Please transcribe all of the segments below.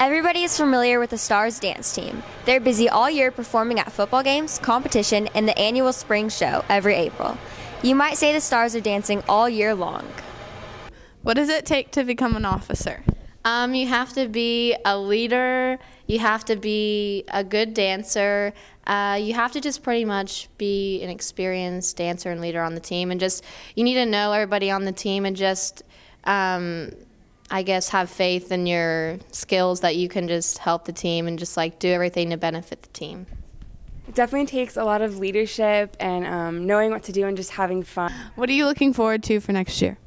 Everybody is familiar with the Stars dance team. They're busy all year performing at football games, competition, and the annual spring show every April. You might say the Stars are dancing all year long. What does it take to become an officer? You have to be a leader, you have to be a good dancer, you have to just pretty much be an experienced dancer and leader on the team, and just, you need to know everybody on the team and just, I guess, have faith in your skills that you can just help the team and just like do everything to benefit the team. It definitely takes a lot of leadership and knowing what to do and just having fun. What are you looking forward to for next year?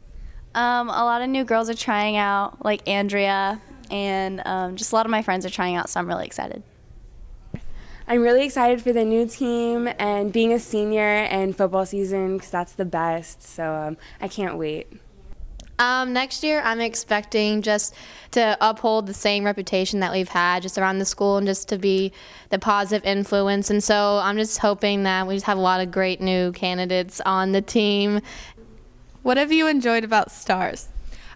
A lot of new girls are trying out, like Andrea, and just a lot of my friends are trying out, so I'm really excited. I'm really excited for the new team and being a senior and football season because that's the best, so I can't wait. Next year, I'm expecting just to uphold the same reputation that we've had just around the school and just to be the positive influence. And so I'm just hoping that we just have a lot of great new candidates on the team. What have you enjoyed about Stars?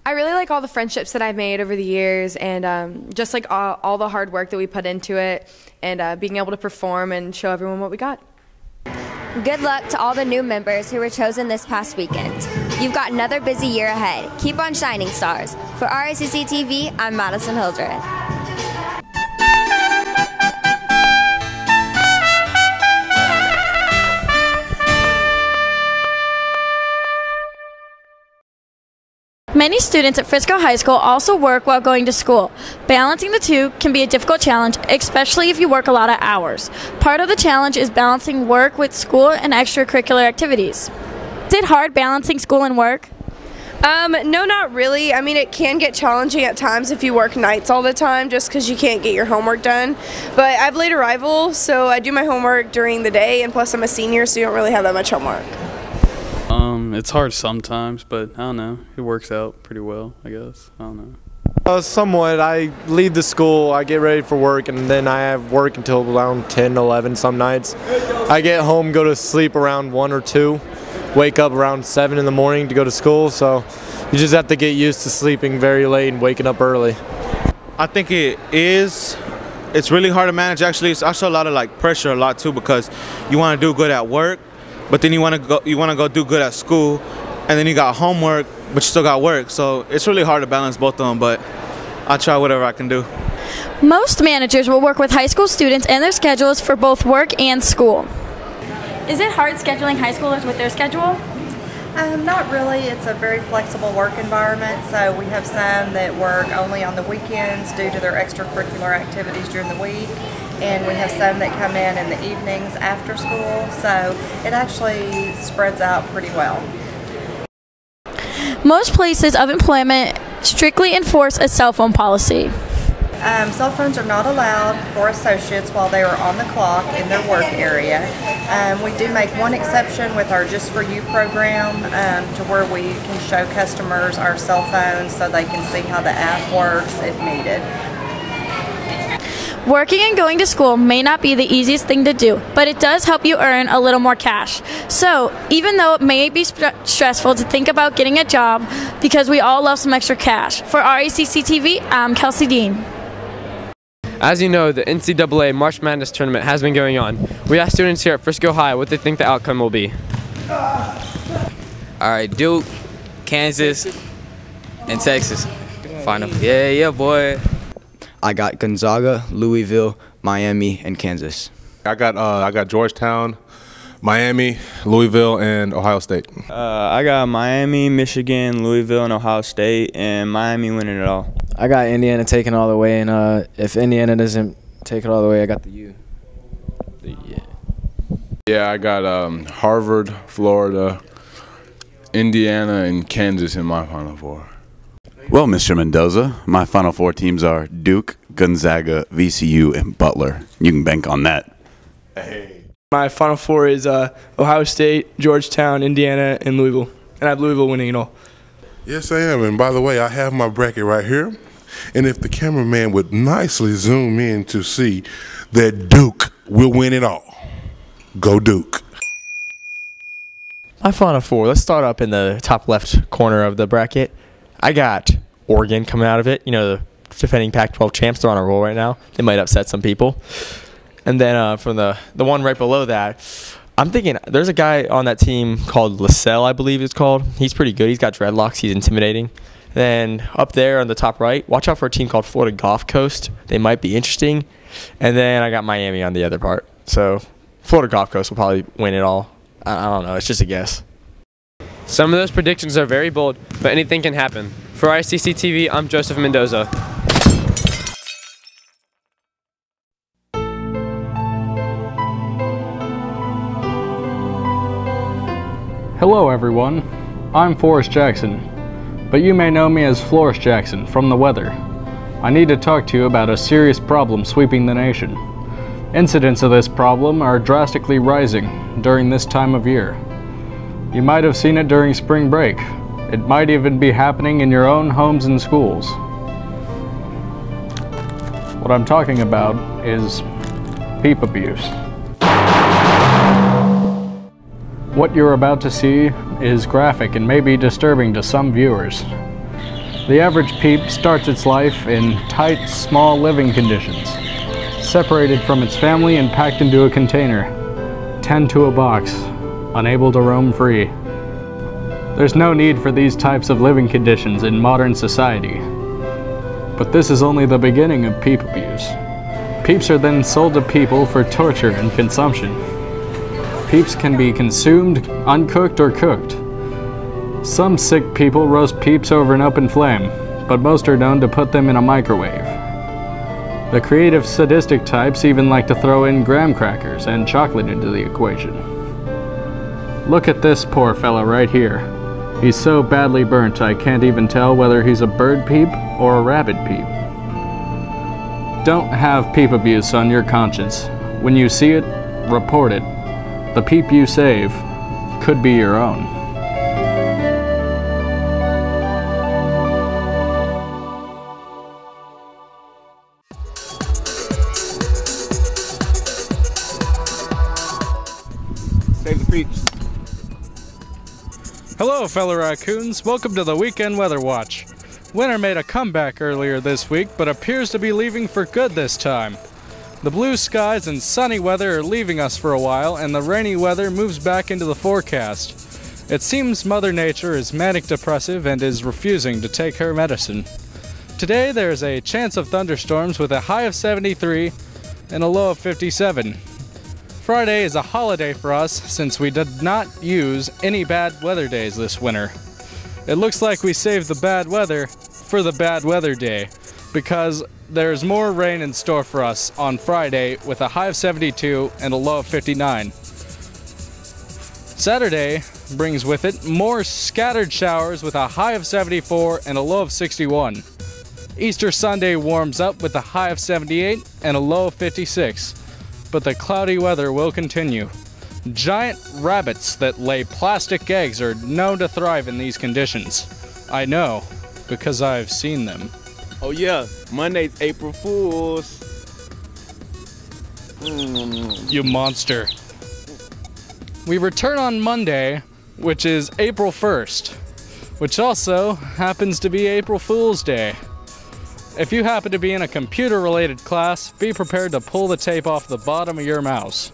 I really like all the friendships that I've made over the years, and just like all the hard work that we put into it, and being able to perform and show everyone what we got. Good luck to all the new members who were chosen this past weekend. You've got another busy year ahead. Keep on shining, Stars. For Racc-Tv, I'm Madison Hildreth. Many students at Frisco High School also work while going to school. Balancing the two can be a difficult challenge, especially if you work a lot of hours. Part of the challenge is balancing work with school and extracurricular activities. Is it hard balancing school and work? No, not really. I mean, it can get challenging at times if you work nights all the time just because you can't get your homework done. But I have late arrival, so I do my homework during the day, and plus I'm a senior, so you don't really have that much homework. It's hard sometimes, but I don't know. It works out pretty well, I guess. I don't know. Somewhat. I leave the school, I get ready for work, and then I have work until around 10, 11 some nights. I get home, go to sleep around 1 or 2, wake up around 7 in the morning to go to school, so you just have to get used to sleeping very late and waking up early. I think it's really hard to manage. Actually, it's also a lot of like pressure too, because you want to do good at work, but then you want to go do good at school, and then you got homework, but you still got work. So it's really hard to balance both of them, but I'll try whatever I can do. Most managers will work with high school students and their schedules for both work and school. Is it hard scheduling high schoolers with their schedule? Not really. It's a very flexible work environment, so we have some that work only on the weekends due to their extracurricular activities during the week, and we have some that come in the evenings after school, so it actually spreads out pretty well. Most places of employment strictly enforce a cell phone policy. Cell phones are not allowed for associates while they are on the clock in their work area. We do make one exception with our Just For You program to where we can show customers our cell phones so they can see how the app works if needed. Working and going to school may not be the easiest thing to do, but it does help you earn a little more cash. So, even though it may be stressful to think about getting a job, because we all love some extra cash. For Racc-Tv, I'm Kelsey Dean. As you know, the NCAA March Madness tournament has been going on. We asked students here at Frisco High what they think the outcome will be. All right, Duke, Kansas, and Texas. Final. Yeah, boy. I got Gonzaga, Louisville, Miami, and Kansas. I got Georgetown, Miami, Louisville, and Ohio State. I got Miami, Michigan, Louisville, and Ohio State, and Miami winning it all. I got Indiana taking it all the way, and if Indiana doesn't take it all the way, I got the U. Yeah, I got Harvard, Florida, Indiana, and Kansas in my Final Four. Well, Mr. Mendoza, my Final Four teams are Duke, Gonzaga, VCU, and Butler. You can bank on that. My Final Four is Ohio State, Georgetown, Indiana, and Louisville. And I have Louisville winning it all. Yes, I am. And by the way, I have my bracket right here. And if the cameraman would nicely zoom in to see that Duke will win it all. Go Duke. My Final Four, let's start up in the top left corner of the bracket. I got Oregon coming out of it. You know, the defending Pac-12 champs, they're on a roll right now. They might upset some people. And then from the one right below that, I'm thinking there's a guy on that team called LaSalle, I believe it's called. He's pretty good. He's got dreadlocks. He's intimidating. Then up there on the top right, watch out for a team called Florida Gulf Coast. They might be interesting. And then I got Miami on the other part. So Florida Gulf Coast will probably win it all. I don't know. It's just a guess. Some of those predictions are very bold, but anything can happen. For Racc-Tv, I'm Joseph Mendoza. Hello everyone, I'm Forrest Jackson, but you may know me as Flores Jackson from the weather. I need to talk to you about a serious problem sweeping the nation. Incidents of this problem are drastically rising during this time of year. You might have seen it during spring break. It might even be happening in your own homes and schools. What I'm talking about is peep abuse. What you're about to see is graphic and may be disturbing to some viewers. The average peep starts its life in tight, small living conditions, separated from its family and packed into a container, 10 to a box, unable to roam free. There's no need for these types of living conditions in modern society. But this is only the beginning of peep abuse. Peeps are then sold to people for torture and consumption. Peeps can be consumed, uncooked, or cooked. Some sick people roast peeps over an open flame, but most are known to put them in a microwave. The creative sadistic types even like to throw in graham crackers and chocolate into the equation. Look at this poor fella right here. He's so badly burnt I can't even tell whether he's a bird peep or a rabbit peep. Don't have peep abuse on your conscience. When you see it, report it. The peep you save could be your own. Save the peeps. Hello, fellow raccoons. Welcome to the Weekend Weather Watch. Winter made a comeback earlier this week, but appears to be leaving for good this time. The blue skies and sunny weather are leaving us for a while, and the rainy weather moves back into the forecast. It seems Mother Nature is manic-depressive and is refusing to take her medicine. Today there is a chance of thunderstorms with a high of 73 and a low of 57. Friday is a holiday for us since we did not use any bad weather days this winter. It looks like we saved the bad weather for the bad weather day, because there's more rain in store for us on Friday with a high of 72 and a low of 59. Saturday brings with it more scattered showers with a high of 74 and a low of 61. Easter Sunday warms up with a high of 78 and a low of 56, but the cloudy weather will continue. Giant rabbits that lay plastic eggs are known to thrive in these conditions. I know, because I've seen them. Oh yeah, Monday's April Fools. You monster. We return on Monday, which is April 1st, which also happens to be April Fool's Day. If you happen to be in a computer-related class, be prepared to pull the tape off the bottom of your mouse.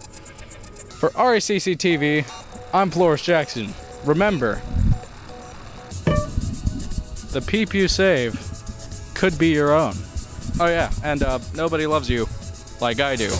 For Racc-Tv, I'm Flores Jackson. Remember, the peep you save could be your own. Oh yeah, and nobody loves you like I do.